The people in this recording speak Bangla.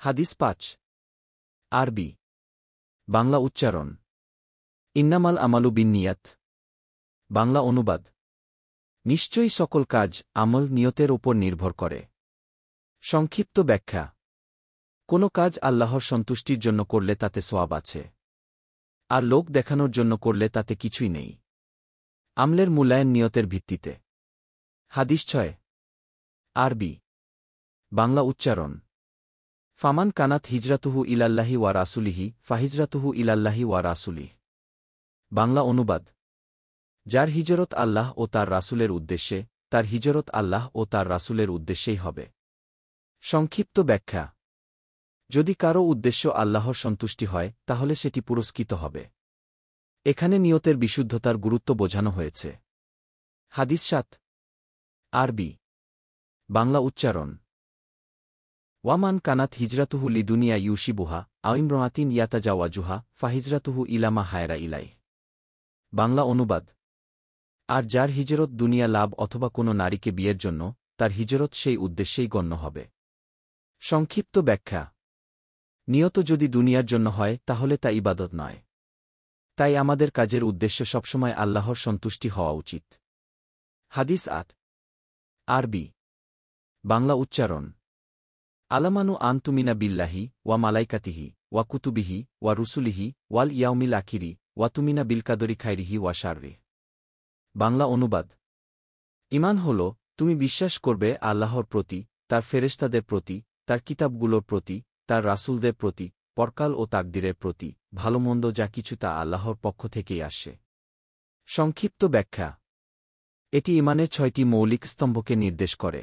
হাদিস ৫ আরবি বাংলা উচ্চারণ ইন্নামাল আমালু বিন্নিয়াত বাংলা অনুবাদ নিশ্চয়ই সকল কাজ আমল নিয়তের ওপর নির্ভর করে। সংক্ষিপ্ত ব্যাখ্যা কোনো কাজ আল্লাহর সন্তুষ্টির জন্য করলে তাতে সওয়াব আছে, আর লোক দেখানোর জন্য করলে তাতে কিছুই নেই। আমলের মূল্যায়ন নিয়তের ভিত্তিতে। হাদিস ৬ আরবি বাংলা উচ্চারণ ফামান কানাত হিজরাতুহু ইলাল্লাহি ওয়া রাসুলিহি ফাহিজরাতুহু ইলাল্লাহি ওয়া রাসুলিহ বাংলা অনুবাদ যার হিজরত আল্লাহ ও তার রাসূলের উদ্দেশ্যে, তার হিজরত আল্লাহ ও তার রাসূলের উদ্দেশ্যেই হবে। সংক্ষিপ্ত ব্যাখ্যা যদি কারও উদ্দেশ্য আল্লাহর সন্তুষ্টি হয় তাহলে সেটি পুরস্কৃত হবে। এখানে নিয়তের বিশুদ্ধতার গুরুত্ব বোঝানো হয়েছে। হাদিস ৭ আরবি বাংলা উচ্চারণ ওয়ামান কানাত হিজরাতুহু লিদুনিয়া ইউশিবুহা আও ইমরাআতিন ইয়াতাজাওয়াজুহা ফাহিজরাতুহু ইলামা হায়রা ইলাইহ বাংলা অনুবাদ আর যার হিজরত দুনিয়া লাভ অথবা কোনো নারীকে বিয়ের জন্য, তার হিজরত সেই উদ্দেশ্যেই গণ্য হবে। সংক্ষিপ্ত ব্যাখ্যা নিয়ত যদি দুনিয়ার জন্য হয় তাহলে তা ইবাদত নয়। তাই আমাদের কাজের উদ্দেশ্য সবসময় আল্লাহর সন্তুষ্টি হওয়া উচিত। হাদিস ৮ আরবি বাংলা উচ্চারণ আলামানু আনতুমিনা বিল্লাহি ওয়া মালাইকাতিহি ওয়া কুতুবিহি ওয়া রুসুলিহি ওয়াল ইয়াউমিল আখিরি ওয়া তুমিনা বিলকাদরি খাইরিহি ওয়া শাররিহ বাংলা অনুবাদ ঈমান হল তুমি বিশ্বাস করবে আল্লাহর প্রতি, তার ফেরেশতাদের প্রতি, তার কিতাবগুলোর প্রতি, তার রাসূলদের প্রতি, পরকাল ও তাকদীরের প্রতি, ভালোমন্দ যা কিছু তা আল্লাহর পক্ষ থেকেই আসে। সংক্ষিপ্ত ব্যাখ্যা এটি ঈমানের ৬টি মৌলিক স্তম্ভকে নির্দেশ করে।